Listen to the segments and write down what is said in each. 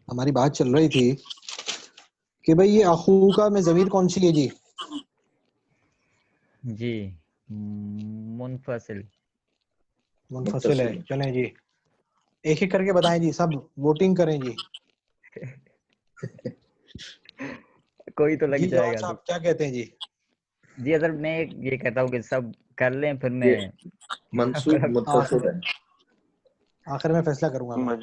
ہماری بات چل رہی تھی کہ بھئی یہ اخوکا میں ضمیر کون سی ہے جی؟ جی منفصل منفصل ہے. چلیں جی ایک ایک کر کے بتائیں جی, سب ووٹنگ کریں جی. کوئی تو لگ جی جائے جوان گا. صاحب کیا کہتے ہیں جی؟ جی اگر میں یہ کہتا ہوں کہ سب کر لیں پھر میں منصوب متصل ہے. آخر میں فیصلہ کروں گا میں.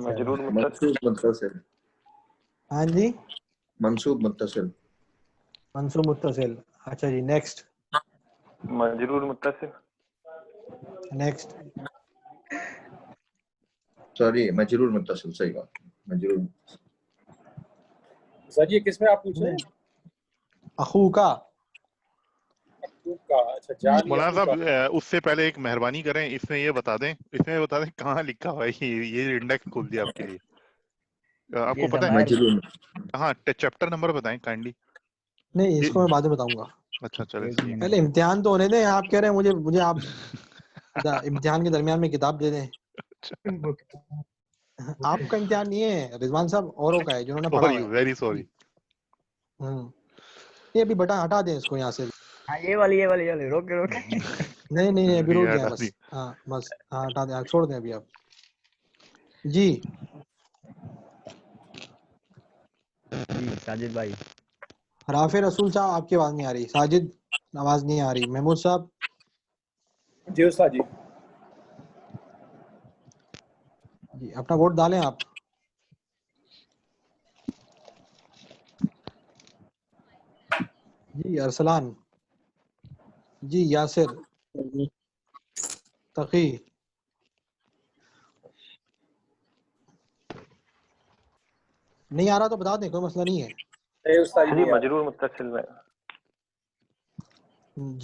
مجرور منصوب متصل. ہاں جی منصوب متصل. منصوب متصل. اچھا جی نیکسٹ. مجرور متصل. نیکسٹ. سوری مجرور متصل. صحیح بات. مجرور سر یہ کس میں آپ پوچھ رہے ہیں؟ اخوکا. اچھا جان مولانا صاحب اس سے پہلے ایک مہربانی کریں, اس میں یہ بتا دیں کہاں لکھا ہوا ہے یہ انڈیکس کھول دیا آپ کے لیے. آپ کو پتہ ہے مجرور. ہاں چیپٹر نمبر بتائیں کائنڈلی. نہیں اس کو میں بعد میں بتاؤں گا. اچھا چلے پہلے امتحان تو ہونے دیں. آپ کہہ رہے ہیں مجھے آپ امتحان کے درمیان میں کتاب دے دیں. آپ کا امتحان نہیں ہے رضوان صاحب, اوروں کا ہے جنہوں نے پڑھا ہوا ہے. Very sorry. یہ ابھی بٹن ہٹا دیں اس کو یہاں سے. ہاں یہ والی روکے نہیں ابھی روک دیں بس. ہاں بس ہاں ہٹا دیں, چھوڑ دیں ابھی آپ. جی ساجد بھائی. رافع رسول صاحب آپ کی آواز نہیں آ رہی. ساجد آواز نہیں آ رہی. محمود صاحب. جی استاد جی. جی اپنا ووٹ ڈالیں آپ. جی ارسلان. جی یاسر. تقی. نہیں آ رہا تو بتا دیں, کوئی مسئلہ نہیں ہے. جی مجرور متصل میں.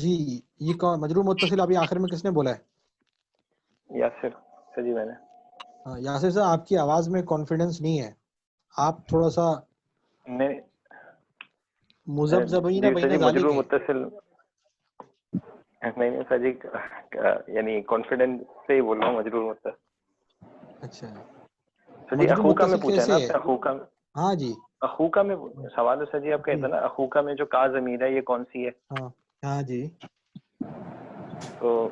جی یہ کون مجرور متصل ابھی آخر میں کس نے بولا ہے؟ یاسر. جی میں نے. ہاں یاسر صاحب آپ کی آواز میں کانفیڈنس نہیں ہے. آپ تھوڑا سا نہیں مذبذبین بین ذالک مجرور متصل نہیں سر جی, یعنی کانفیڈنس سے ہی بول رہا ہوں مجرور متصل. اچھا جی اخوکا میں پوچھا ہے نا آپ نے. اخوکا. ہاں جی اخوکا میں سوال ہے سر جی آپ کا نا اخوکا میں جو کا ضمیر ہے یہ کون سی ہے؟ ہاں جی. تو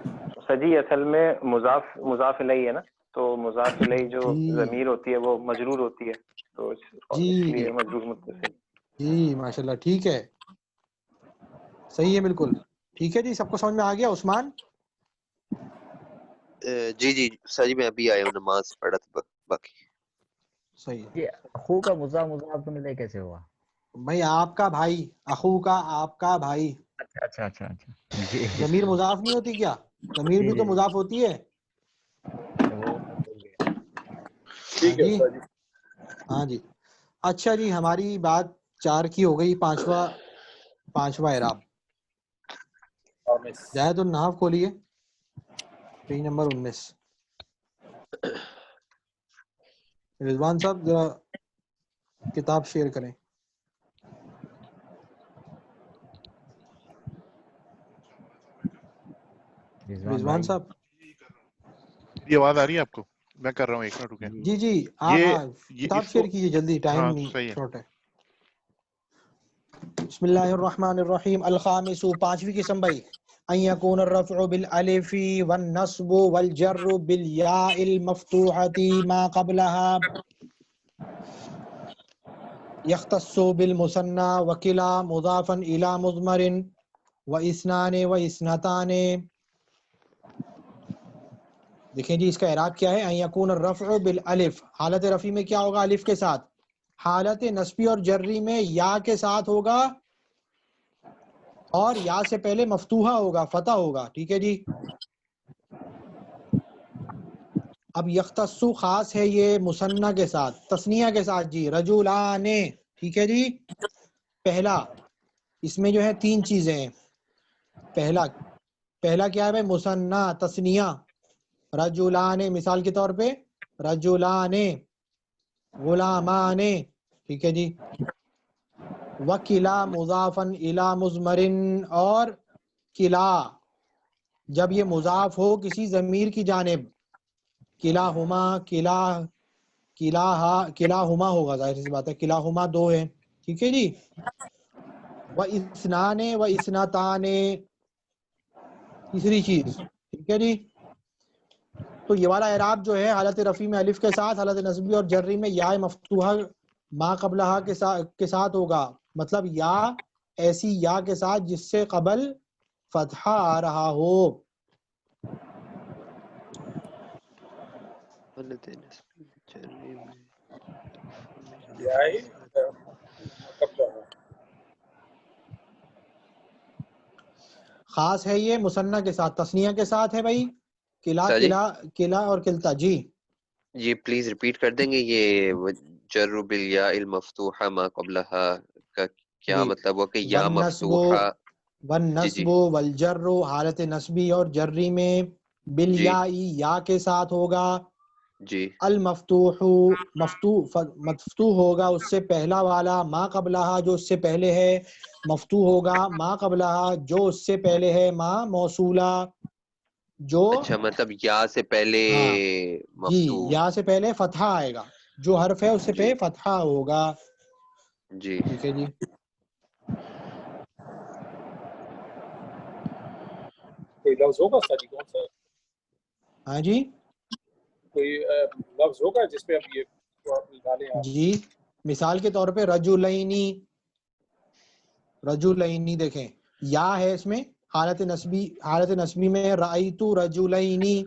سر جی اصل میں مضاف الیہ ہے نا, تو مضاف الیہ جو ضمیر ہوتی ہے وہ مجرور ہوتی ہے, تو اس لیے مجرور متصل. جی ماشاء اللہ ٹھیک ہے, صحیح ہے بالکل ٹھیک ہے جی. سب کو سمجھ میں آ گیا. عثمان. جی سر جی میں ابھی آیا ہوں, نماز پڑھا تھا باقی. صحیح. یہ اخو کا مضاف الیہ کیسے ہوا بھائی آپ کا بھائی, اخو کا آپ کا بھائی. اچھا جی ضمیر مضاف نہیں ہوتی کیا؟ ضمیر بھی تو مضاف ہوتی ہے. ٹھیک ہے استاد جی. ہاں جی اچھا جی ہماری بات 4 کی ہو گئی. پانچواں اعراب. جائد النحو کھولیے پیج نمبر 19. رضوان صاحب ذرا کتاب شیئر کریں. رضوان صاحب یہ آواز آ رہی ہے آپ کو؟ میں کر رہا ہوں, ایک منٹ رکیں. جی کتاب شیئر کیجیے جلدی, ٹائم نہیں شارٹ ہے. بسم اللہ الرحمن الرحیم. الخامس, پانچویں قسم بھائی. ان یکون الرفع بالالف والنصب والجر بالیاء المفتوحة ما قبلها یختص بالمثنى وکلا مضافا الى مضمر واثنان واثنتان. دیکھیں جی اس کا اعراب کیا ہے. ان یکون الرفع بالالف, حالت رفع میں کیا ہوگا؟ الف کے ساتھ. حالت نصبی اور جری میں یا کے ساتھ ہوگا, اور یا سے پہلے مفتوحہ ہوگا, فتح ہوگا. ٹھیک ہے جی. اب یختص خاص ہے یہ مثنیٰ کے ساتھ, تثنیہ کے ساتھ جی. رجلان. ٹھیک ہے جی. پہلا اس میں جو ہے 3 چیزیں ہیں. پہلا کیا ہے؟ مثنیٰ تثنیہ. رجلان مثال کے طور پہ رجلان, غلامان. ٹھیک ہے جی. وکلا مضافا الی مضمر, اور کلا جب یہ مضاف ہو کسی ضمیر کی جانب. کلاہما, کلا کلاہما ہوگا، ظاہر سی بات ہے، کلاہما دو ہے، ٹھیک ہے جی. و اسنان و اسنتان تیسری چیز، ٹھیک ہے جی. تو یہ والا اعراب جو ہے حالت رفع میں الف کے ساتھ، حالت نصبی اور جری میں یا مفتوحہ ما قبلہا کے ساتھ ہوگا. مطلب یا ایسی یا کے ساتھ جس سے قبل فتحہ آ رہا ہو. خاص ہے یہ مثنیٰ کے ساتھ، تثنیہ کے ساتھ ہے بھائی، کلا سر جی کلا کلا اور کلتا. جی یہ پلیز ریپیٹ کر دیں گے، یہ جر بالیاء المفتوحہ ما قبلہا کا کیا جی. مطلب ہوا کہ یا والنصب مفتوحہ؟ جی والنصب جی والجر حالت نصبی اور جری میں جی بالیائی یا کے ساتھ ہوگا. جی المفتوح مفتوح ہوگا اس سے پہلا والا، ما قبلہا جو اس سے پہلے ہے، مفتوح ہوگا ما قبلہا جو اس سے پہلے ہے، ما موصولہ جو اچھا مطلب یا سے پہلے ہاں جی مفتوح. یا سے پہلے فتحہ آئے گا، جو حرف ہے اس سے جی پہلے فتحہ ہوگا. جی ٹھیک ہے جی. کوئی لفظ ہوگا استاد جی، کون سا ہاں جی کوئی لفظ ہوگا جس پہ اب یہ جو آپ ڈالیں آپ؟ جی مثال کے طور پہ رجلینی، رجلینی دیکھیں یا ہے اس میں حالت نسبی میں رأیت رجلینی،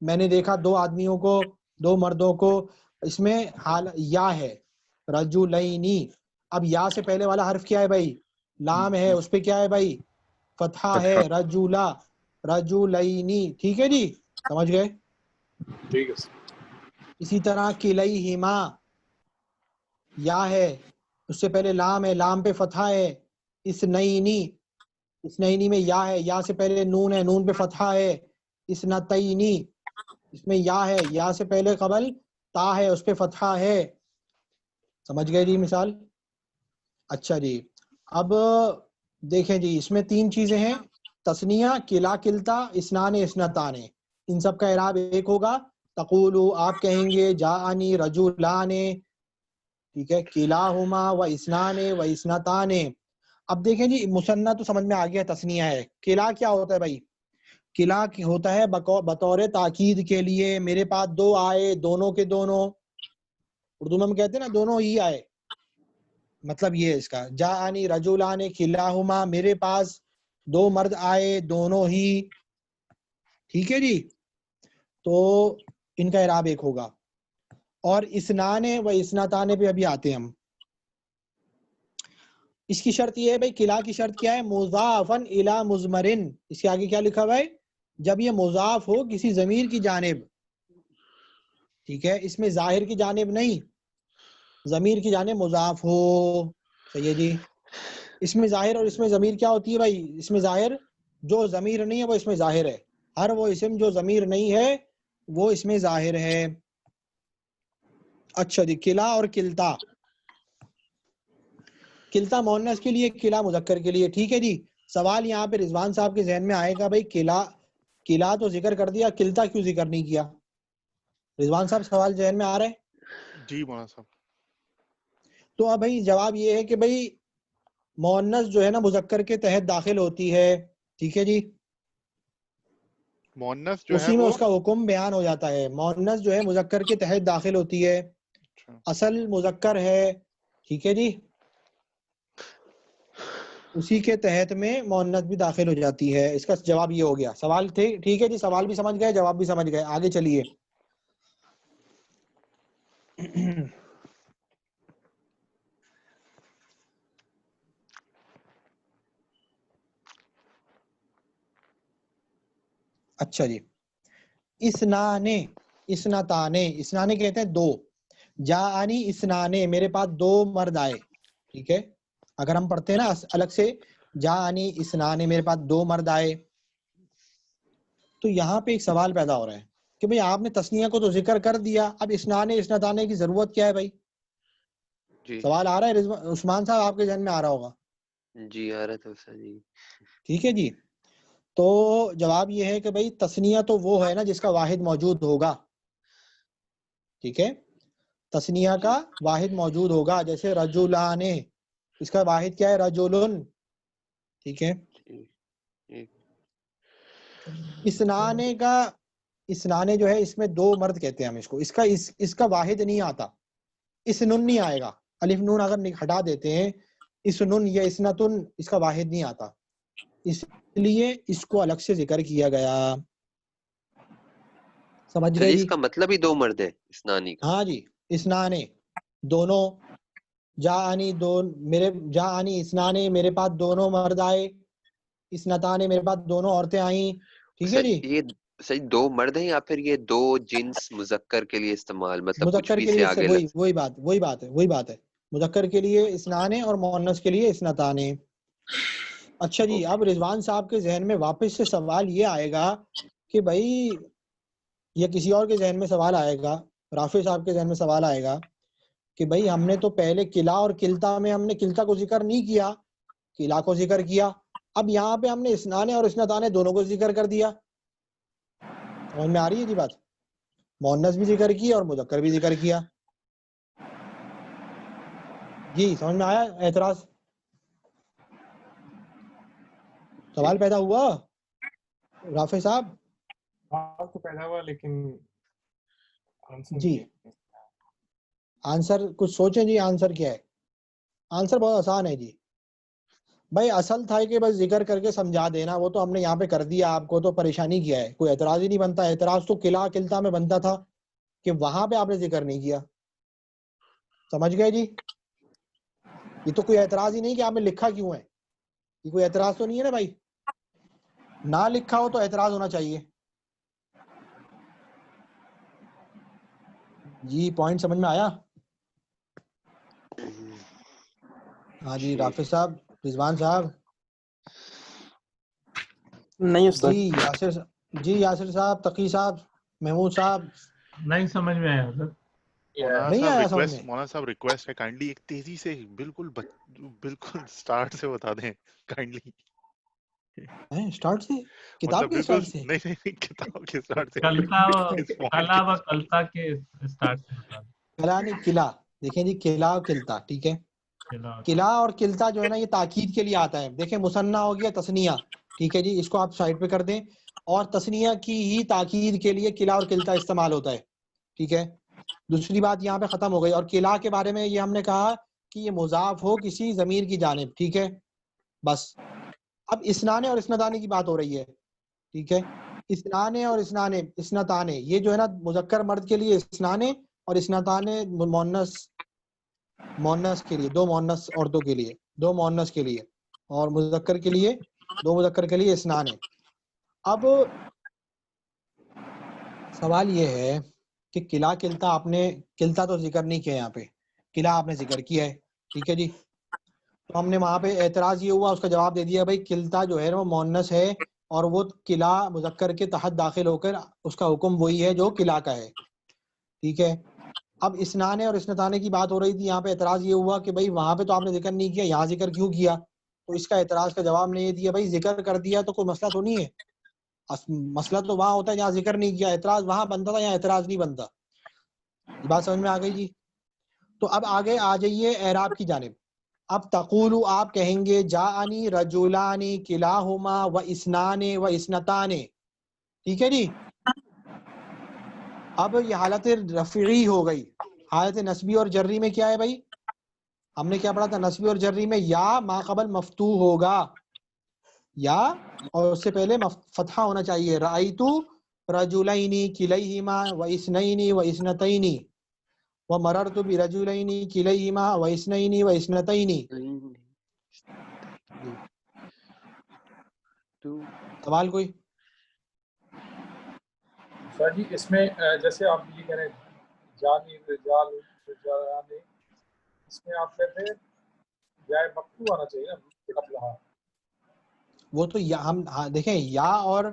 میں نے دیکھا دو آدمیوں کو، دو مردوں کو، اس میں یا ہے رجلینی. اب یا سے پہلے والا حرف کیا ہے بھائی؟ لام ہے، اس پہ کیا ہے بھائی؟ فتحہ ہے، رجولا رجولینی. ٹھیک ہے جی، سمجھ گئے. ٹھیک ہے. اسی طرح کلیہما یا ہے، اس سے پہلے لام ہے، لام پہ فتحہ ہے. اسنینی، اسنینی میں یا ہے، یا سے پہلے نون ہے، نون پہ فتحہ ہے. اسنتینی، اس میں یا ہے، یا سے پہلے قبل تا ہے، اس پہ فتحہ ہے. سمجھ گئے جی مثال. اچھا جی اب دیکھیں جی اس میں تین چیزیں ہیں، تثنیہ، کلا کلتا، اسنان اسنتان. ان سب کا اعراب ایک ہوگا. تقولو آپ کہیں گے جاءنی رجلان، ٹھیک ہے، کلاہما و اسنان و اسنتان. اب دیکھیں جی مثنیٰ تو سمجھ میں آ گیا، تثنیہ ہے. کلا کیا ہوتا ہے بھائی؟ کلا ہوتا ہے بطور تاکید کے لیے، میرے پاس دو آئے، دونوں کے دونوں، اردو میں ہم کہتے ہیں نا دونوں ہی آئے، مطلب یہ ہے اس کا. جاءنی رجلان کلاہما، میرے پاس دو مرد آئے، دونوں ہی. ٹھیک ہے جی، تو ان کا اعراب ایک ہوگا. اور اسنان و اسنتان پہ ابھی آتے ہیں ہم. اس کی شرط یہ ہے بھائی، کلا کی شرط کیا ہے؟ مضافن الی مضمرن. اس کے آگے کیا لکھا ہوا ہے؟ جب یہ مضاف ہو کسی ضمیر کی جانب، ٹھیک ہے، اس میں ظاہر کی جانب نہیں، ضمیر کی جانب مضاف ہو. صحیح ہے جی. اس میں ظاہر اور اس میں ضمیر کیا ہوتی ہے بھائی؟ اس میں ظاہر جو ضمیر نہیں ہے وہ اس میں ظاہر ہے. ہر وہ اسم جو ضمیر نہیں ہے وہ اس میں ظاہر ہے. اچھا جی، کلا اور کلتا. کلتا مؤنث کے لیے، کلا مذکر کے لیے. ٹھیک ہے جی. سوال یہاں پہ رضوان صاحب کے ذہن میں آئے گا بھائی کلا تو ذکر کر دیا، کلتا کیوں ذکر نہیں کیا؟ رضوان صاحب سوال ذہن میں آ رہا ہے؟ جی مولانا صاحب. تو اب بھائی جواب یہ ہے کہ بھائی مؤنث جو ہے نا مذکر کے تحت داخل ہوتی ہے. ٹھیک ہے جی، مؤنث جو ہے اسی میں وہ اس کا حکم بیان ہو جاتا ہے. مؤنث جو ہے مذکر کے تحت داخل ہوتی ہے، اصل مذکر ہے. ٹھیک ہے جی، اسی کے تحت میں مؤنث بھی داخل ہو جاتی ہے. اس کا جواب یہ ہو گیا. سوال تھے، ٹھیک ہے جی، سوال بھی سمجھ گئے، جواب بھی سمجھ گئے. آگے چلیے. اچھا جی، اسنانے، اسنتانے، اسنانے کہتے ہیں دو. جاءنی اسنانے، میرے پاس دو مرد آئے. ٹھیک ہے، اگر ہم پڑھتے ہیں نا الگ سے، جاءنی اسنانے، میرے پاس دو مرد آئے، تو یہاں پہ ایک سوال پیدا ہو رہا ہے کہ بھئی آپ نے تثنیہ کو تو ذکر کر دیا، اب اسنانے اسنتانے کی ضرورت کیا ہے بھائی؟ جی سوال آ رہا ہے عثمان صاحب، آپ کے ذہن میں آ رہا ہوگا. جی آ رہا تھا استاد جی. ٹھیک ہے جی، تو جواب یہ ہے کہ بھئی تثنیہ تو وہ ہے نا جس کا واحد موجود ہوگا. ٹھیک ہے، تسنیہ کا واحد موجود ہوگا، جیسے رجولان، اس کا واحد کیا ہے؟ رجولن، ٹھیک ہے. اسنانے کا، اسنانے جو ہے اس میں دو مرد کہتے ہیں ہم اس کو، اس کا واحد نہیں آتا، اس نن نہیں آئے گا، الف نون اگر ہٹا دیتے ہیں اس نن یا اسنتن، اس کا واحد نہیں آتا، اس لیے اس کو الگ سے ذکر کیا گیا. سمجھ گئے اس جی؟ کا مطلب ہی دو مرد ہے اسنانی کا. ہاں جی، اسنانے دونوں، جاءنی دو میرے، جاءنی اسنانے میرے پاس دونوں مرد آئے، اسنتانے میرے پاس دونوں عورتیں آئیں. ٹھیک ہے جی. یہ صحیح دو مرد ہیں یا پھر یہ دو جنس مذکر کے لیے استعمال، مطلب کچھ مذکر بھی کے سے لیے آگے وہی بات ہے، مذکر کے لیے اسنانے اور مؤنث کے لیے اسنتانے. اچھا جی، اب رضوان صاحب کے ذہن میں واپس سے سوال یہ آئے گا کہ بھائی، یا کسی اور کے ذہن میں سوال آئے گا، رافع صاحب کے ذہن میں سوال آئے گا کہ بھائی ہم نے تو پہلے قلع اور قلتا میں ہم نے قلتا کو ذکر نہیں کیا، قلع کو ذکر کیا، اب یہاں پہ ہم نے اسنانے اور اسنتانے دونوں کو ذکر کر دیا. سمجھ میں آ رہی ہے جی بات؟ مؤنث بھی ذکر کیا اور مذکر بھی ذکر کیا. جی سمجھ میں آیا؟ اعتراض سوال پیدا ہوا رافع صاحب؟ سوال تو پیدا ہوا لیکن آنسر جی آنسر کچھ سوچیں جی، آنسر کیا ہے؟ آنسر بہت آسان ہے جی بھائی، اصل تھا کہ بس ذکر کر کے سمجھا دینا، وہ تو ہم نے یہاں پہ کر دیا، آپ کو تو پریشانی کیا ہے، کوئی اعتراض ہی نہیں بنتا. اعتراض تو قلع قلتا میں بنتا تھا کہ وہاں پہ آپ نے ذکر نہیں کیا. سمجھ گئے جی؟ یہ تو کوئی اعتراض ہی نہیں کہ آپ نے لکھا کیوں ہے، یہ کوئی اعتراض تو نہیں ہے نا بھائی. نہ لکھا ہو تو اعتراض ہونا چاہیے. جی پوائنٹ سمجھ میں آیا؟ ہاں جی رافع صاحب، رضوان صاحب. نہیں استاد، جی یاسر صاحب، تقی صاحب، محمود صاحب. نہیں سمجھ میں آیا حضرت. نہیں آیا سمجھ میں؟ مولانا صاحب ریکویسٹ ہے، کائنڈلی ایک تیزی سے بالکل سٹارٹ سے بتا دیں کائنڈلی. سٹارٹ سے؟ کتاب مطلب کے بالکل سٹارٹ سے؟ نہیں کتاب کے سٹارٹ سے کلا و کلتا کے اسٹارٹ سے بتا دیں. قلع نہیں، قلع. دیکھیں جی، قلع اور قلتا، ٹھیک ہے. قلع اور قلتا جو ہے نا یہ تاکید کے لیے آتا ہے. دیکھیں مثنیٰ ہو گیا تثنیہ، ٹھیک ہے جی، اس کو آپ سائڈ پہ کر دیں، اور تثنیہ کی ہی تاکید کے لیے قلع اور قلتا استعمال ہوتا ہے. ٹھیک ہے، دوسری بات یہاں پہ ختم ہو گئی. اور قلع کے بارے میں یہ ہم نے کہا کہ یہ مضاف ہو کسی ضمیر کی جانب، ٹھیک ہے بس. اب اسنانے اور اسنتانے کی بات ہو رہی ہے، ٹھیک ہے. اسنانے اور اسنتانے یہ جو ہے نا مذکر مرد کے لیے اسنانے، اور اسنتانے مؤنث کے لیے، دو مؤنث عورتوں کے لیے، دو مؤنث کے لیے، اور مذکر کے لیے، دو مذکر کے لیے اسنانے. اب سوال یہ ہے کہ قلع قلتا، آپ نے قلتا تو ذکر نہیں کیا یہاں پہ، قلع آپ نے ذکر کیا ہے، ٹھیک ہے جی. تو ہم نے وہاں پہ اعتراض یہ ہوا، اس کا جواب دے دیا بھائی قلتا جو ہے وہ مؤنث ہے، اور وہ قلع مذکر کے تحت داخل ہو کر اس کا حکم وہی ہے جو قلع کا ہے، ٹھیک ہے. اب اسنانے اور اسنتانے کی بات ہو رہی تھی، یہاں پہ اعتراض یہ ہوا کہ بھائی وہاں پہ تو آپ نے ذکر نہیں کیا، یہاں ذکر کیوں کیا؟ تو اس کا اعتراض کا جواب نہیں دیا بھائی ذکر کر دیا تو کوئی مسئلہ تو نہیں ہے، مسئلہ تو وہاں ہوتا ہے جہاں ذکر نہیں کیا. اعتراض وہاں بنتا تھا، یہاں اعتراض نہیں بنتا. یہ بات سمجھ میں آ گئی جی؟ تو اب آگے آ جائیے اعراب کی جانب. اب تقولو آپ کہیں گے جاءنی رجولانی کلاہما و اسنانے و اسنتانے، ٹھیک ہے جی. اب یہ حالت رفعی ہو گئی. حالت نسبی اور جری میں کیا ہے بھائی؟ ہم نے کیا پڑھا تھا؟ نسبی اور جری میں یا ما قبل مفتوح ہوگا، یا اور اس سے پہلے فتحہ ہونا چاہیے. رأیتو رجلین کلیہما و اثنین و اثنتین و مررت برجلین کلیہما و اثنین و اثنتین. سوال کوئی؟ سر جی اس میں جیسے آپ یہ کہہ رہے ہیں جانی رجال رجالانے، اس میں آپ کہتے ہیں جائے مکتوب آنا چاہیے نا قبلہ. وہ تو ہم دیکھیں یا اور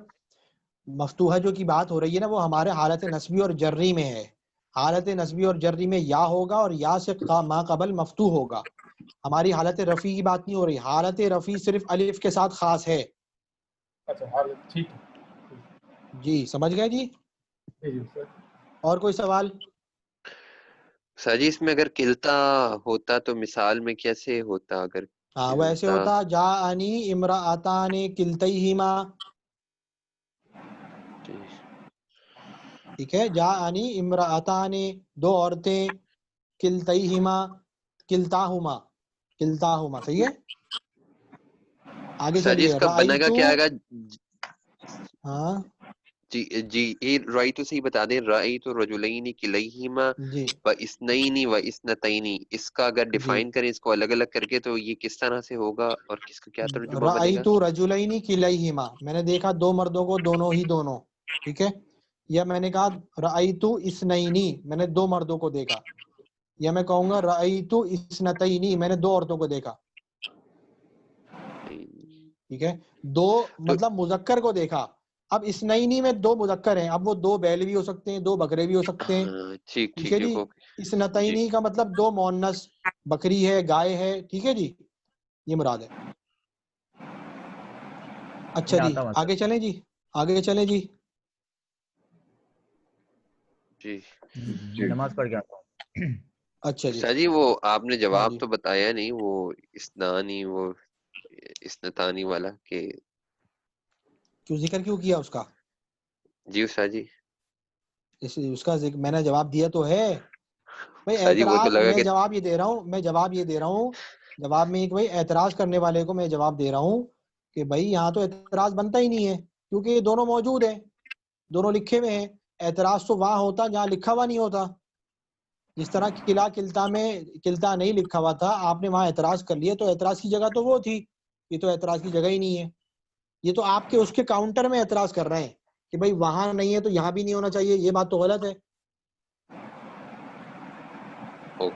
مفتوحہ جو کی بات ہو رہی ہے نا، وہ ہمارے حالت نسبی اور جری میں ہے. حالت نسبی اور جری میں یا ہوگا، اور یا سے ما قبل مفتوح ہوگا. ہماری حالت رفیع کی بات نہیں ہو رہی. حالت رفیع صرف الف کے ساتھ خاص ہے. اچھا حالت ٹھیک ہے جی سمجھ گئے جی؟ جی سر. اور کوئی سوال؟ سر جی اس میں اگر کلتا ہوتا تو مثال میں کیسے ہوتا؟ اگر ہاں وہ ایسے ہوتا جاءنی امرأتان کلتیہما، ٹھیک ہے، جاءنی امرأتان دو عورتیں، کلتیہما کلتاہما کلتاہما، صحیح ہے. آگے سر جی چلیے اس کا بنے گا رأیتو، کیا آئے گا؟ ہاں جی جی یہ رأیتو سے ہی بتا دیں، رأیتو رجلین کلیہما جی و اثنین و اثنتین، اس کا اگر جی، ڈیفائن کریں اس کو الگ الگ کر کے تو یہ کس طرح سے ہوگا اور کس کا کیا ترجمہ بنے گا؟ رأیتو رجلین کلیہما، میں نے دیکھا دو مردوں کو، دونوں ہی دونوں، ٹھیک ہے. یا میں نے کہا رأیتو اثنینی، میں نے دو مردوں کو دیکھا. یا میں کہوں گا رأیتو اثنتینی، میں نے دو عورتوں کو دیکھا. ٹھیک ہے، دو مطلب مذکر کو دیکھا. اب اثنینی میں دو مذکر ہیں، اب وہ دو بیل بھی ہو سکتے ہیں، دو بکرے بھی ہو سکتے ہیں. ٹھیک ٹھیک ہے جی. اثنتینی کا مطلب دو مؤنث، بکری ہے، گائے ہے، ٹھیک ہے جی، یہ مراد ہے. اچھا جی آگے چلیں جی، آگے چلیں جی. جی نماز پڑھ کے آتا ہوں. اچھا جی سر جی وہ آپ نے ہاں جواب جی. تو بتایا نہیں، وہ اسنانی وہ اسنتانی والا کہ کیوں ذکر کیوں کیا اس کا؟ جی استاد جی اس کا ذکر میں نے جواب دیا تو ہے بھائی. استاد جی وہ تو اعتراض لگا میں کہ جواب یہ دے رہا ہوں، میں جواب یہ دے رہا ہوں، جواب میں ایک بھائی اعتراض کرنے والے کو میں جواب دے رہا ہوں کہ بھائی یہاں تو اعتراض بنتا ہی نہیں ہے کیونکہ یہ دونوں موجود ہیں، دونوں لکھے ہوئے ہیں. اعتراض تو وہاں ہوتا جہاں لکھا ہوا نہیں ہوتا. جس طرح قلعہ کلتا میں کلتا نہیں لکھا ہوا تھا، آپ نے وہاں اعتراض کر لیا تو اعتراض کی جگہ تو وہ تھی، یہ تو اعتراض کی جگہ ہی نہیں ہے. یہ تو آپ کے اس کے کاؤنٹر میں اعتراض کر رہے ہیں کہ بھائی وہاں نہیں ہے تو یہاں بھی نہیں ہونا چاہیے، یہ بات تو غلط ہے.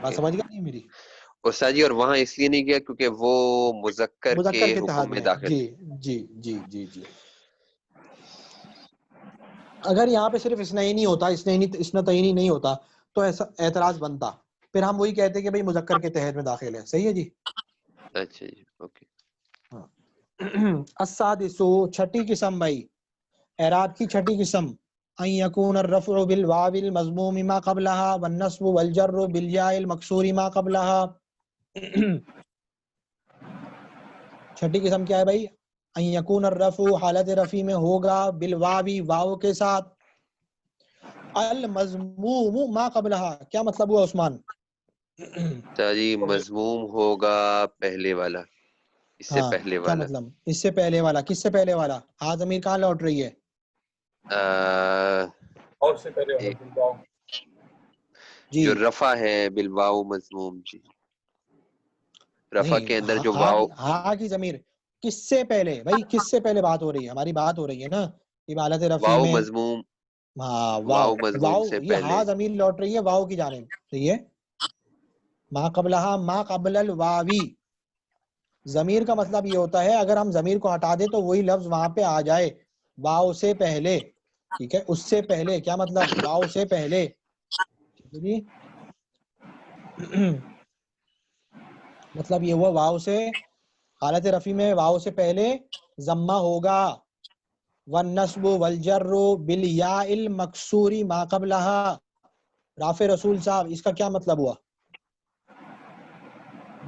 بات سمجھ گئے نہیں میری؟ استاد جی اور وہاں اس لیے نہیں گیا کیونکہ وہ مذکر کے مذکر کے حکم تحت میں میں، داخل جی جی جی جی جی. اگر یہاں پہ صرف اثنینی ہوتا، اثنتینی نہیں ہوتا تو ایسا اعتراض بنتا، پھر ہم وہی کہتے کہ بھئی مذکر کے تحت میں داخل ہے. صحیح ہے جی. اچھا جی اوکے. السادس، چھٹی قسم بھائی، اعراب کی چھٹی قسم، ان یکون الرفع بالواو المضموم ما قبلها والنصب والجر بالیاء المکسور ما قبلها. چھٹی قسم کیا ہے بھائی؟ ان یکون الرفع، حالت رفع میں ہوگا، بالواو، واو کے ساتھ، المضموم ما قبلها، کیا مطلب ہوا عثمان؟ جی مضموم ہوگا پہلے والا، اس سے ہاں پہلے کیا والا. مطلب؟ اس سے پہلے والا، کس سے پہلے والا؟ ہاں ضمیر کہاں لوٹ رہی ہے؟ اور سے پہلے والا بالواو، جی جو رفع ہے بالواو مضموم. جی رفع نہیں، کے اندر جو واو، ہاں کی ضمیر کس سے پہلے بھائی؟ کس سے پہلے بات ہو رہی ہے؟ ہماری بات ہو رہی ہے نا یہ حالت رفع واو میں. مضموم، ہاں واو واو، مضموم واو سے یہ پہلے. ہاں ضمیر لوٹ رہی ہے واو کی جانب. صحیح ہے. ما قبلہا، ما قبل الواوی، ضمیر کا مطلب یہ ہوتا ہے اگر ہم ضمیر کو ہٹا دیں تو وہی لفظ وہاں پہ آ جائے واو سے پہلے. ٹھیک ہے، اس سے پہلے، کیا مطلب؟ واو سے پہلے. جی مطلب یہ ہوا واو سے، حالت رفع میں واو سے پہلے ضمہ ہوگا. والنصب والجر بالیاء المکسور ما قبلها. رافع رسول صاحب اس کا کیا مطلب ہوا؟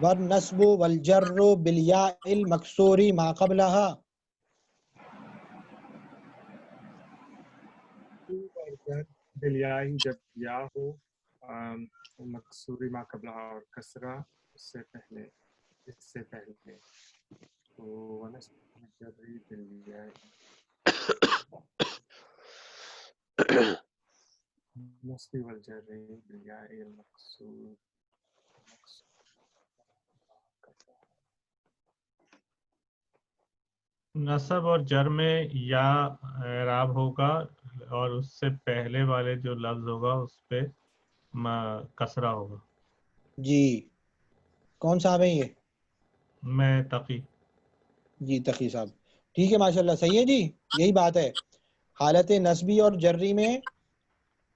والنصب والجر بالیاء المکسور ما قبلها. بالیاء جب یا ہو، مکسوری ما قبلہا اور کسرہ اس سے پہلے، اس سے پہلے. تو ونصب جری بالیاء، نصب والجر بالیاء المکسور. نصب اور جر میں یا اعراب ہوگا اور اس سے پہلے والے جو لفظ ہوگا اس پہ کسرہ ہوگا. جی کون صاحب ہیں یہ؟ میں تقی. جی تقی صاحب، ٹھیک ہے ماشاءاللہ، صحیح ہے جی. یہی بات ہے، حالت نصبی اور جری میں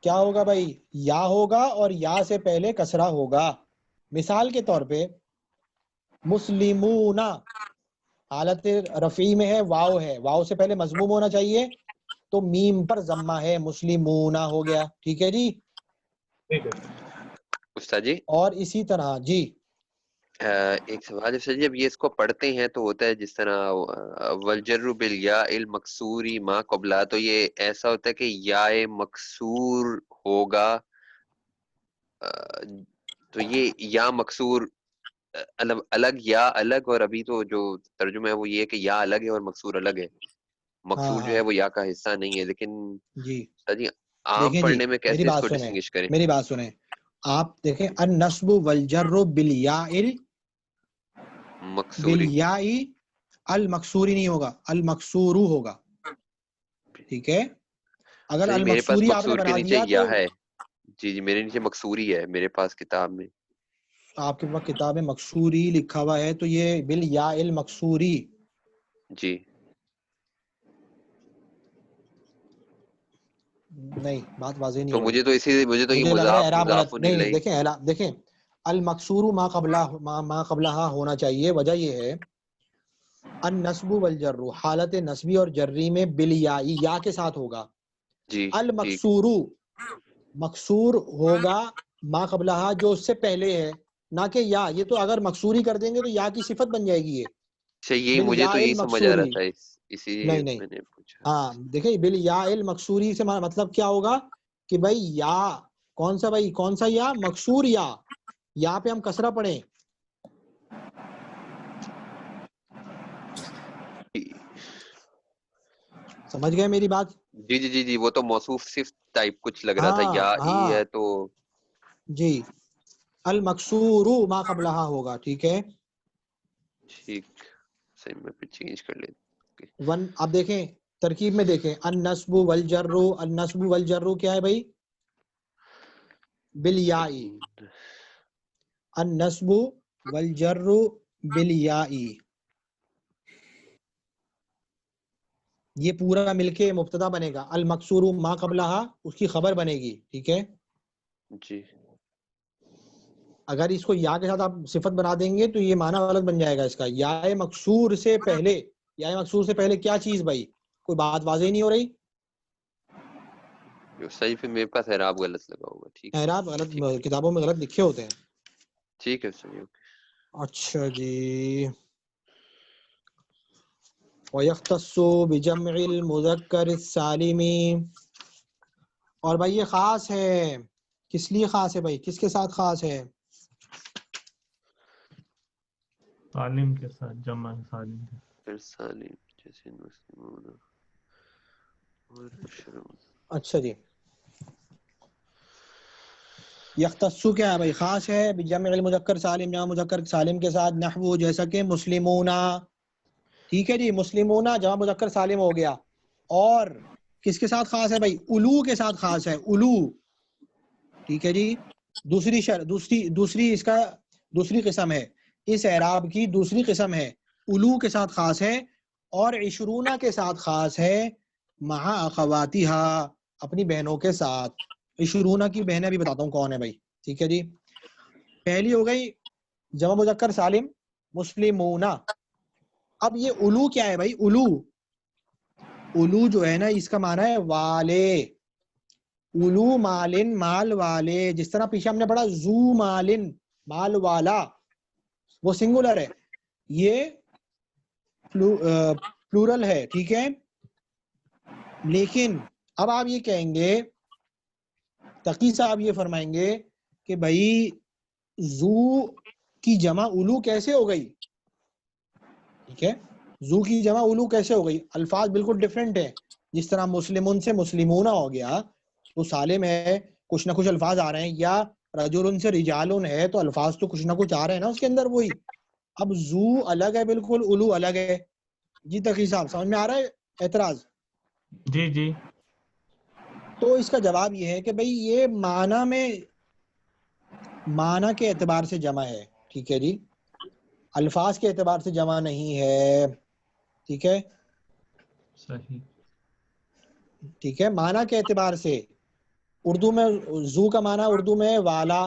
کیا ہوگا بھائی؟ یا ہوگا اور یا سے پہلے کسرہ ہوگا. مثال کے طور پہ مسلمون، حالت رفعی میں ہے، واو ہے، واو سے پہلے مضموم ہونا چاہیے تو میم پر ضمہ ہے، مسلمون ہو گیا. ٹھیک ہے جی. ٹھیک ہے. استاد جی اور اسی طرح جی ایک سوال ہے استاد جی، اب یہ اس کو پڑھتے ہیں تو ہوتا ہے جس طرح والجر بالیاء المکسوری ما قبلہ، تو یہ ایسا ہوتا ہے کہ یا مکسور ہوگا، تو یہ یا مکسور الگ یا الگ، اور ابھی تو جو ترجمہ ہے وہ یہ ہے کہ یا الگ ہے اور مکسور الگ ہے، مکسور جو ہے وہ یا کا حصہ نہیں ہے، لیکن جی جی عام دیکھیں جی پڑھنے میں میری کیسے اس بات کو سنیں، ڈسٹنگش کریں؟ میری بات سنیں، آپ دیکھیں النصب والجر بالیاء مکسوری بالیاء المکسوری نہیں ہوگا، المکسورو ہوگا، ٹھیک ہے؟ اگر جی میرے پاس المکسوری آپ نے مکسور کے بنا نیچے دیا یا تو ہے، جی میرے نیچے مکسوری ہے میرے پاس کتاب میں. آپ کے پاس کتاب میں مکسوری لکھا ہوا ہے تو یہ بالیاء المکسوری. جی نہیں بات واضح نہیں تو ہو رہی، مجھے تو یہ مجھے لگ رہا ہے مضاف اعراب غلط. نہیں الیہ. دیکھیں المکسور ما قبلہ ہونا چاہیے. وجہ یہ ہے النصب والجر حالت نصبی اور جری میں بالیائی یا کے ساتھ ہوگا. جی المکسور مکسور ہوگا ما قبلہ جو اس سے پہلے ہے، نہ کہ یا. یہ تو اگر مکسوری کر دیں گے تو یا کی صفت بن جائے گی. یہ اچھا یہی مجھے بالیاء تو یہی سمجھ آ رہا المکسوری، تھا، اسی نہیں میں نے پوچھا. ہاں دیکھیں بالیاء المکسوری سے مطلب کیا ہوگا کہ بھائی یا کون سا، بھائی کون سا یا؟ مکسور یا پہ ہم کسرہ پڑھیں. سمجھ گئے میری بات؟ جی جی جی جی وہ تو موصوف صرف ٹائپ کچھ لگ رہا تھا، یا ای ہاں ہے تو جی المکسور ما قبلہ ہوگا. ٹھیک ہے ٹھیک صحیح، میں پھر چینج کر لیتا. ون. اب دیکھیں ترکیب میں دیکھیں النصب والجر. النصب والجر کیا ہے بھائی؟ بالیائی. النصب والجر بالیائی، یہ پورا مل کے مبتدا بنے گا. المکسور ما قبلہ اس کی خبر بنے گی. ٹھیک ہے جی اگر اس کو یا کے ساتھ آپ صفت بنا دیں گے تو یہ معنی غلط بن جائے گا اس کا. یا مکسور سے پہلے، یا مکسور سے پہلے کیا چیز بھائی؟ کوئی بات واضح نہیں ہو رہی؟ صحیح، پھر میرے پاس اعراب غلط لگا ہوگا. ٹھیک اعراب غلط کتابوں میں غلط لکھے ہوتے ہیں. ٹھیک ہے صحیح. اچھا جی. وَيَخْتَصُّ بِجَمْعِ الْمُذَكَّرِ السَّالِمِ. اور بھائی یہ خاص ہے، کس لیے خاص ہے بھائی؟ کس کے ساتھ خاص ہے؟ سالم کے ساتھ، جمع سالم کے ساتھ. پھر سالم جیسے مسلمون اور شرم. اچھا جی. یختص کیا ہے بھائی؟ خاص ہے بجمع المذکر سالم، جمع مذکر سالم کے ساتھ. نحو جیسا کہ مسلمون. ٹھیک ہے جی مسلمون جمع مذکر سالم ہو گیا. اور کس کے ساتھ خاص ہے بھائی؟ الو کے ساتھ خاص ہے، الو. ٹھیک ہے جی. دوسری اس کا دوسری قسم ہے، اس اعراب کی دوسری قسم ہے. الو کے ساتھ خاص ہے اور عشرونہ کے ساتھ خاص ہے. مع اخواتہا اپنی بہنوں کے ساتھ. عشرونہ کی بہنیں بھی بتاتا ہوں کون ہے بھائی. ٹھیک ہے جی. پہلی ہو گئی جمع مذکر سالم مسلمون. اب یہ الو کیا ہے بھائی؟ الو جو ہے نا اس کا معنی ہے والے. الو مالن مال والے، جس طرح پیچھے ہم نے پڑھا زو مالن مال والا، وہ سنگولر ہے، یہ پلورل ہے. ٹھیک ہے لیکن اب آپ یہ کہیں گے، تقی صاحب یہ فرمائیں گے کہ بھائی زو کی جمع الو کیسے ہو گئی؟ ٹھیک ہے زو کی جمع الو کیسے ہو گئی؟ الفاظ بالکل ڈیفرنٹ ہیں. جس طرح مسلمون سے مسلمون ہو گیا تو سالم ہے، کچھ نہ کچھ الفاظ آ رہے ہیں، یا رجل سے رجالون ہے تو الفاظ تو کچھ نہ کچھ آ رہے ہیں نا اس کے اندر. وہی اب زو الگ ہے بالکل، الو الگ ہے. جی تقی صاحب سمجھ میں آ رہا ہے اعتراض؟ جی جی. تو اس کا جواب یہ ہے کہ بھئی یہ معنی کے اعتبار سے جمع ہے. ٹھیک ہے جی الفاظ کے اعتبار سے جمع نہیں ہے. ٹھیک ہے صحیح. ٹھیک ہے معنی کے اعتبار سے. اردو میں زو کا معنی اردو میں والا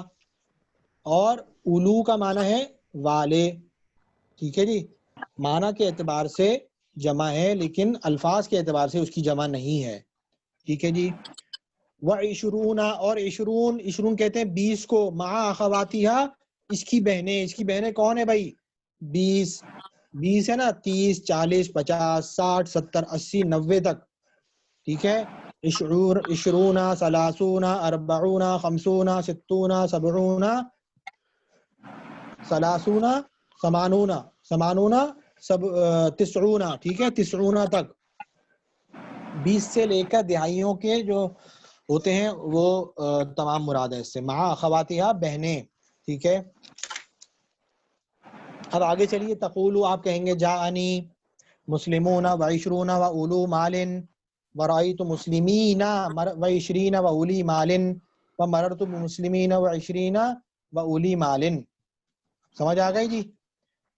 اور الو کا معنی ہے والے. ٹھیک ہے جی معنی کے اعتبار سے جمع ہے لیکن الفاظ کے اعتبار سے اس کی جمع نہیں ہے. ٹھیک ہے جی وعشرون اور عشرون، عشرون کہتے ہیں 20 کو، مع اخواتھا اس کی بہنیں کون ہے بھائی؟ 20 ہے نا، 30 40 50 60 70 80 90 تک، ٹھیک ہے. عشرون ثلاثون اربعون خمسون ستون سبعون ثلاثون ثمانون تسعون، ٹھیک ہے، 90 تک. 20 سے لے کر دہائیوں کے جو ہوتے ہیں وہ تمام مراد ہے اس سے. مع اخواتھا بہنیں، ٹھیک ہے. اب آگے چلیے. تقولو آپ کہیں گے جاءنی مسلمون وعشرون واولو مال ورأیت مسلمین وعشرین واولی مال ومررت بمسلمین وعشرین واولی مال. سمجھ آ گئی جی؟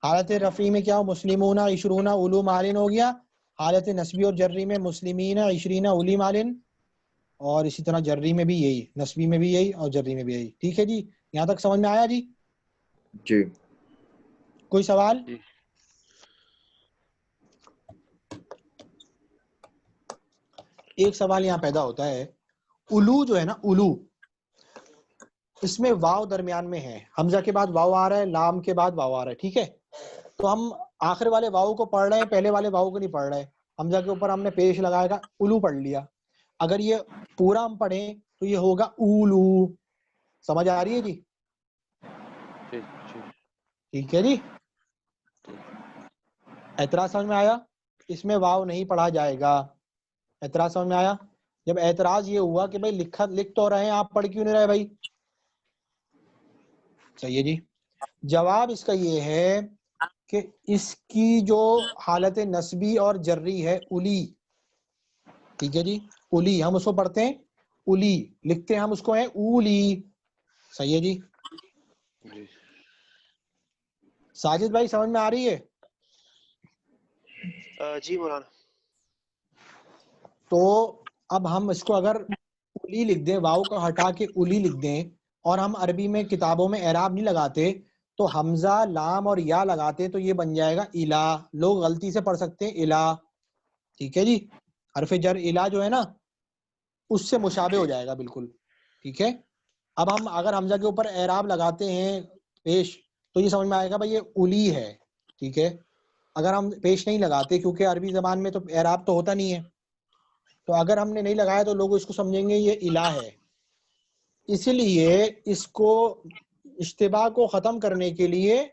حالت رفعی میں کیا ہو؟ مسلمون عشرون اولو مال ہو گیا. حالت نسبی اور جری میں مسلمین عشرین اولی مال، اور اسی طرح جری میں بھی یہی، نسبی میں بھی یہی اور جری میں بھی یہی. ٹھیک ہے جی، یہاں تک سمجھ میں آیا جی؟ جی. کوئی سوال؟ ایک سوال یہاں پیدا ہوتا ہے، اولو جو ہے نا، اولو اس میں واو درمیان میں ہے، حمزہ کے بعد واو آ رہا ہے، لام کے بعد واو آ رہا ہے، ٹھیک ہے. تو ہم آخر والے واو کو پڑھ رہے ہیں، پہلے والے واو کو نہیں پڑھ رہے. حمزہ کے اوپر ہم نے پیش لگایا گا، اولو پڑھ لیا. اگر یہ پورا ہم پڑھیں تو یہ ہوگا اولو. سمجھ آ رہی ہے جی؟ ٹھیک ہے جی. اعتراض سمجھ میں آیا؟ اس میں واو نہیں پڑھا جائے گا. اعتراض سمجھ میں آیا؟ جب اعتراض یہ ہوا کہ بھائی لکھ تو رہے ہیں، آپ پڑھ کیوں نہیں رہے بھائی؟ صحیح ہے جی. جواب اس کا یہ ہے کہ اس کی جو حالت نسبی اور جری ہے اولی، ٹھیک ہے جی، اولی، ہم اس کو پڑھتے ہیں اولی، لکھتے ہیں ہم اس کو ہے اولی. صحیح ہے جی. ساجد بھائی سمجھ میں آ رہی ہے؟ جی مولانا. تو اب ہم اس کو اگر اولی لکھ دیں، واو کا ہٹا کے اولی لکھ دیں، اور ہم عربی میں کتابوں میں اعراب نہیں لگاتے تو حمزہ لام اور یا لگاتے تو یہ بن جائے گا الا. لوگ غلطی سے پڑھ سکتے ہیں الا، ٹھیک ہے جی. حرف جر الا جو ہے نا اس سے مشابہ ہو جائے گا بالکل، ٹھیک ہے. اب ہم اگر حمزہ کے اوپر اعراب لگاتے ہیں پیش تو یہ سمجھ میں آئے گا بھائی یہ اولی ہے، ٹھیک ہے. اگر ہم پیش نہیں لگاتے کیونکہ عربی زبان میں تو اعراب تو ہوتا نہیں ہے، تو اگر ہم نے نہیں لگایا تو لوگ اس کو سمجھیں گے یہ الہ ہے. اسی لیے اس کو اشتباہ کو ختم کرنے کے لیے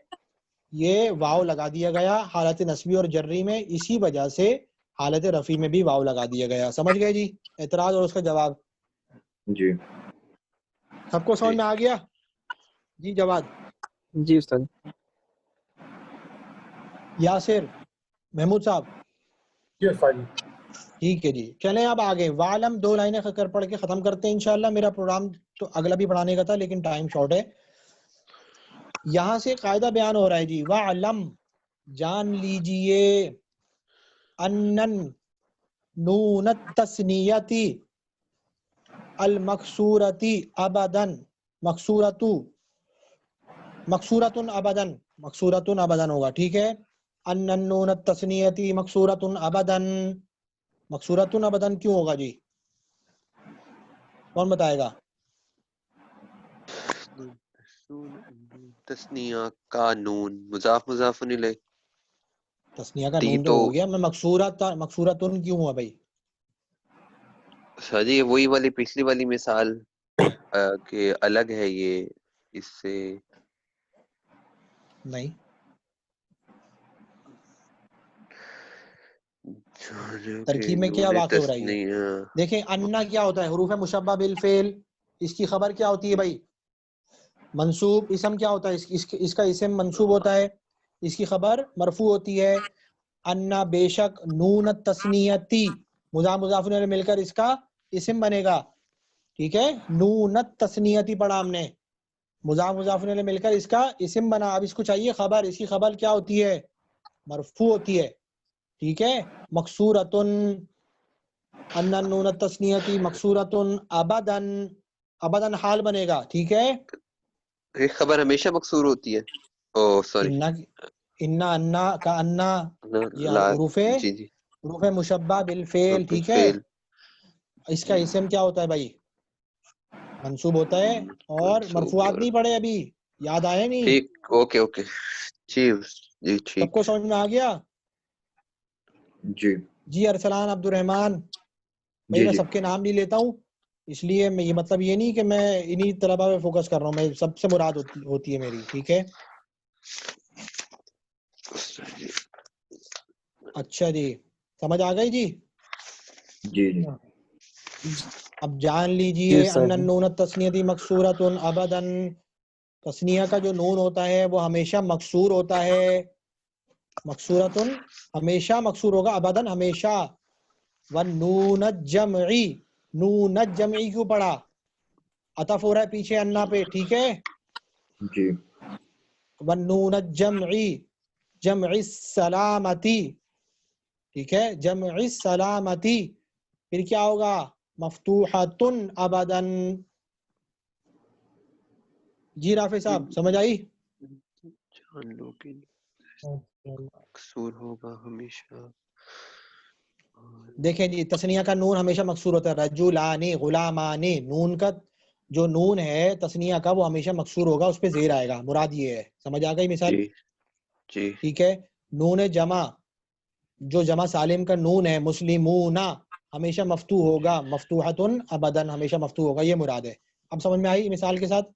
یہ واو لگا دیا گیا حالت نسبی اور جری میں، اسی وجہ سے حالت رفع میں بھی واو لگا دیا گیا. سمجھ گئے جی اعتراض اور اس کا جواب؟ جی. سب کو سمجھ میں آ گیا جی؟ جواد جی استاد. یاسر، محمود صاحب، جی استاد. ٹھیک ہے جی. چلیں اب آگے. وعلم 2 لائنیں کر پڑھ کے ختم کرتے ہیں انشاءاللہ. میرا پروگرام تو اگلا بھی پڑھانے کا تھا لیکن ٹائم شارٹ ہے. یہاں سے قاعدہ بیان ہو رہا ہے جی. وعلم جان لیجئے، انن نون التثنیتی المکسورتی ابدن، مکسورتن ابدن، مکسورتن ابدن ہوگا، ٹھیک ہے. انن نون التثنیتی مکسورتن ابدن، مکسورتن ابدن کیوں ہوگا جی؟ کون بتائے گا؟ تثنیہ کا نون مضاف مضاف الیہ، تثنیہ کا نون تو ہو گیا، میں مکسورتن کیوں ہوا بھائی؟ جی وہی والی پچھلی والی مثال کہ الگ ہے یہ اس سے. نہیں، ترکیب میں کیا واقع ہو رہی ہے؟ دیکھیں انا کیا ہوتا ہے؟ حروف مشبہ بالفعل. اس کی خبر کیا ہوتی ہے بھائی؟ منصوب. اسم کیا ہوتا ہے؟ اس کا اسم منصوب ہوتا ہے، اس کی خبر مرفوع ہوتی ہے. انا بے شک، نون التثنیتی مضاف مضاف الیہ مل کر اس کا اسم بنے گا، ٹھیک ہے. نون التثنیتی پڑھا ہم نے، مضاف مضاف الیہ مل کر اس کا اسم بنا. اب اس کو چاہیے خبر، اس کی خبر کیا ہوتی ہے؟ مرفوع ہوتی ہے، ٹھیک ہے. مکسورتن، ان نون التثنیتی مکسورتن ابدن، ابدن حال بنے گا، ٹھیک ہے. ایک خبر ہمیشہ مکسور ہوتی ہے. او سوری، انا کا انا یہ حروف جی جی حروف مشبہ بالفعل، ٹھیک ہے. اس کا اسم کیا ہوتا ہے بھائی؟ منصوب ہوتا ہے. اور منصوب مرفوعات اور نہیں پڑھے ابھی, یاد آئے نہیں؟ ٹھیک اوکے اوکے جی جی سب ٹھیک کو سمجھ میں آ گیا؟ جی جی ارسلان عبد الرحمان بھائی, جی میں جی سب کے نام نہیں لیتا ہوں, اس لیے میں یہ مطلب یہ نہیں کہ میں انہی طلبہ پہ فوکس کر رہا ہوں, میں سب سے مراد ہوتی ہے میری, ٹھیک ہے؟ اچھا جی, سمجھ آ گئی جی؟ جی جی اب جان لیجئے ان النون التثنیتی مکسورۃ ابدا, تثنیہ کا جو نون ہوتا ہے وہ ہمیشہ مکسور ہوتا ہے, مکسورۃ ہمیشہ مکسور ہوگا, ابدا ہمیشہ. والنون الجمعی, نون الجمعی کیوں پڑھا؟ عطف ہو رہا ہے پیچھے انا پہ, ٹھیک ہے؟ جی والنون الجمعی, جمع السلامتی, ٹھیک ہے, جمع السلامتی. پھر کیا ہوگا؟ مفتوحۃ ابدا. جی رافع صاحب سمجھ آئی؟ جان لو کہ مکسور ہوگا ہمیشہ. دیکھیں جی, تثنیہ کا نون ہمیشہ مکسور ہوتا ہے, رجلانی, غلامانی, نون کا جو نون ہے تثنیہ کا وہ ہمیشہ مکسور ہوگا, اس پہ زیر آئے گا, مراد یہ ہے. سمجھ آ گئی مثال؟ جی جی ٹھیک ہے. نون جمع, جو جمع سالم کا نون ہے, مسلمون, ہمیشہ مفتوح ہوگا, مفتوحۃ ابدا, ہمیشہ مفتوح ہوگا, یہ مراد ہے. اب سمجھ میں آئی مثال کے ساتھ؟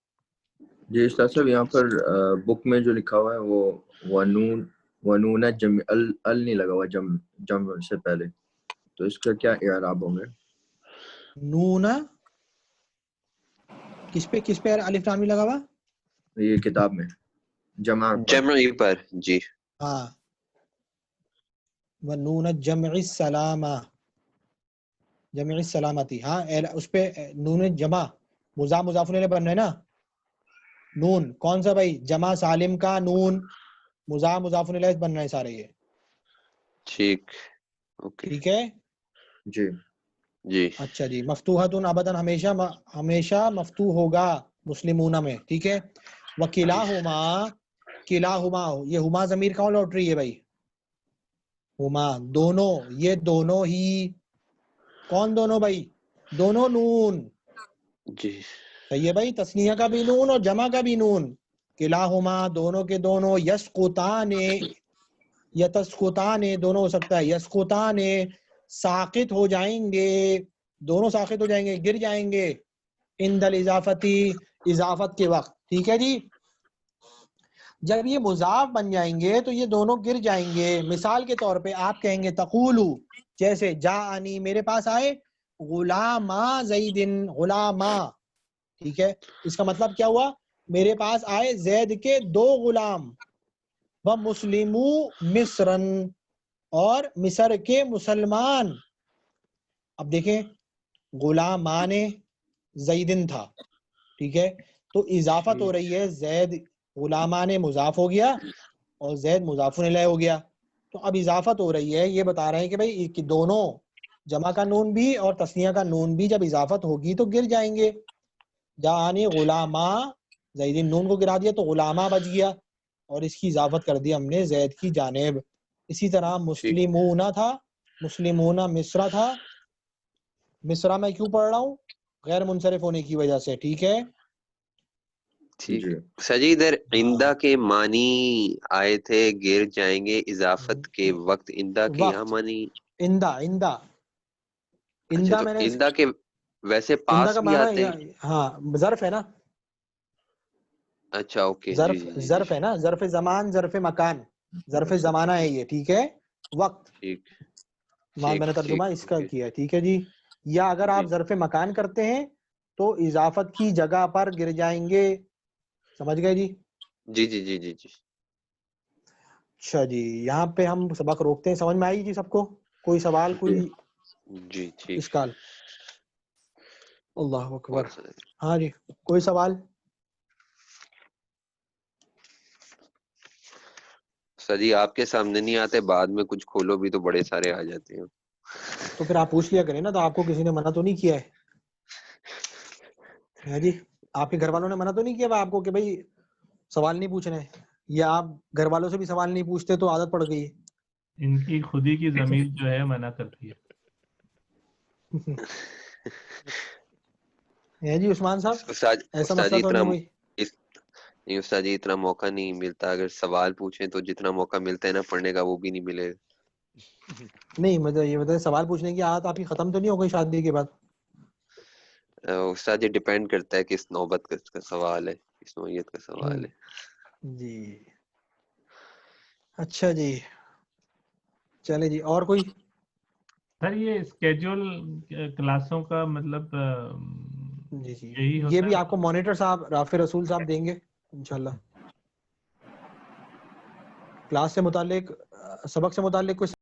جی استاد صاحب, یہاں پر بک میں جو لکھا ہوا ہے وہ ونون جمع ال نہیں لگا ہوا جمع سے پہلے, تو اس کا کیا اعراب ہوں گے؟ نون کس پہ الف لام لگا ہوا؟ یہ کتاب میں جمع پر. جمعی پر جی. ہاں, ونون جمع السلامہ, جمع السلامتی, ہاں اس پہ نون جمع مضاف مضاف الیہ بن رہا ہے نا, نون کون سا بھائی؟ جمع سالم کا نون, مضاف مضاف الیہ بن رہے ہیں سارے یہ, ٹھیک اوکے ٹھیک ہے جی جی. اچھا جی. مفتوحۃ ابدا, ہمیشہ مفتوح ہوگا مسلمون میں, ٹھیک ہے. وکلاہما, کلاہما, یہ ہما ضمیر کون لوٹ رہی ہے بھائی؟ ہما, دونوں, یہ دونوں ہی, کون دونوں بھائی؟ دونوں نون, جی صحیح ہے بھائی, تثنیہ کا بھی نون اور جمع کا بھی نون. کلاہما, دونوں کے دونوں, یسقطان, یتسقطان, دونوں ہو سکتا ہے, یسقطان, ساقط ہو جائیں گے, دونوں ساقط ہو جائیں گے, گر جائیں گے, عند الاضافتی, اضافت کے وقت, ٹھیک ہے جی. جب یہ مضاف بن جائیں گے تو یہ دونوں گر جائیں گے. مثال کے طور پہ آپ کہیں گے تقولو, جیسے جاءنی, میرے پاس آئے, غلاما زیدن, غلاما, ٹھیک ہے. اس کا مطلب کیا ہوا؟ میرے پاس آئے زید کے 2 غلام, و مسلمو مصرن, اور مصر کے مسلمان. اب دیکھیں, غلامان زیدن تھا, ٹھیک ہے, تو اضافت ہو رہی ہے, زید غلامان مضاف ہو گیا اور زید مضاف الیہ ہو گیا. تو اب اضافت ہو رہی ہے, یہ بتا رہے ہیں کہ بھائی کہ دونوں جمع کا نون بھی اور تثنیہ کا نون بھی جب اضافت ہوگی تو گر جائیں گے. جاءنی غلاما زیدن, نون کو گرا دیا تو غلاما بچ گیا, اور اس کی اضافت کر دی ہم نے زید کی جانب. اسی طرح ٹھیک مسلمون تھا, مسلمون مصر تھا, مصرا میں کیوں پڑھ رہا ہوں؟ غیر منصرف ہونے کی وجہ سے, ٹھیک ہے. ٹھیک. جی سجی ادھر ہاں, آئندہ کے معنی آئے تھے, گر جائیں گے اضافت کے وقت, آئندہ کے یہاں وقت, معنی. اندہ, اندہ, اچھا, اندہ تو میں نے, آئندہ کے ویسے اندہ پاس کا بھی آتے معنی, ہیں. ہاں ظرف ہے نا, اچھا اوکے جی ظرف, جی جی ظرف ہے نا, ظرف زمان, ظرف مکان, ظرف زمانہ ہے یہ, ٹھیک ہے. وقت, ٹھیک میں ٹھیک نے ترجمہ ٹھیک اس کا اوکے کیا ہے, ٹھیک ہے جی. یا اگر آپ جی ظرف مکان کرتے ہیں تو اضافت کی جگہ پر گر جائیں گے. سمجھ گئے جی؟ جی جی جی جی جی. اچھا جی, یہاں پہ ہم سبق روکتے ہیں. سمجھ میں آئی جی سب کو؟ کوئی سوال, کوئی جی ٹھیک. اشکال؟ اللہ اکبر. بہت سارے. ہاں جی, کوئی سوال؟ سجی آپ کے سامنے نہیں آتے, بعد میں کچھ کھولو بھی تو بڑے سارے آ جاتے ہیں. تو پھر آپ پوچھ لیا کریں نا, تو آپ کو کسی نے منع تو نہیں کیا ہے جی؟ آپ کے گھر والوں نے منع تو نہیں کیا آپ کو کہ بھائی سوال نہیں پوچھنا ہے, یا آپ گھر والوں سے بھی سوال نہیں پوچھتے تو عادت پڑ گئی ہے؟ ان کی خودی کی ضمیر جو ہے منع کرتی ہے. ہے جی عثمان صاحب استاد ایسا استاد مسئلہ جی تو اتنا نہیں کوئی؟ نہیں استاد جی اتنا موقع نہیں ملتا، اگر سوال پوچھیں تو جتنا موقع ملتا ہے نا پڑھنے کا وہ بھی نہیں ملے گا۔ نہیں مطلب یہ بتائیں سوال پوچھنے کی عادت آپ کی ختم تو نہیں ہو گئی شادی کے بعد؟ استاد جی ڈیپینڈ کرتا ہے کس نوبت کا سوال ہے، کس نوعیت کا سوال ہے۔ جی اچھا جی چلے جی، اور کوئی؟ سر یہ اسکیجول کلاسوں کا مطلب جی جی یہی یہ ہوتا بھی ہے؟ آپ کو مانیٹر صاحب رافع رسول صاحب دیں گے انشاءاللہ۔ کلاس سے متعلق سبق سے متعلق کوئی